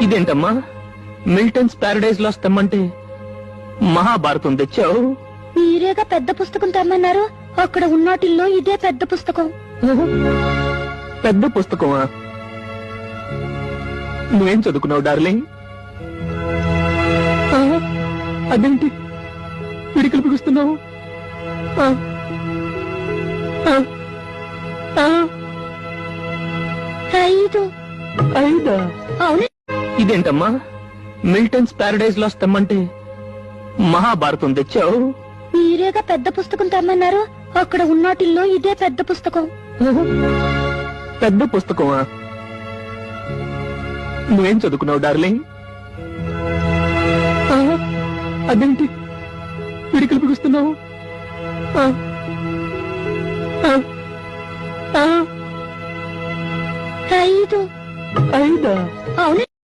ఇదేంటమ్మా Miltons Paradise loss తెమ్మంటే మహాభారతం తెచ్చావు? మీరేగా పెద్ద పుస్తకం తెమ్మన్నారు. అక్కడ ఉన్నటిల్లో ఇదే పెద్ద పుస్తకం. పెద్ద పుస్తకమా? నువ్వేం చదువుకున్నావు డార్లింగ్? అదేంటి పిడికలు పిలుస్తున్నావు? 5. 5? అవును. ఇదేంటమ్మా మిల్టన్స్ ప్యారడైజ్ లాస్ తెమ్మంటే మహాభారతం తెచ్చావు? మీరేగా పెద్ద పుస్తకం తెమ్మన్నారు. అక్కడ ఉన్నటిల్లో ఇదే పెద్ద పుస్తకం. పెద్ద పుస్తకమా? నువ్వేం చదువుకున్నావు డార్లింగ్? అదేంటి పిడికలు పిలుస్తున్నావు? 5. 5? అవును.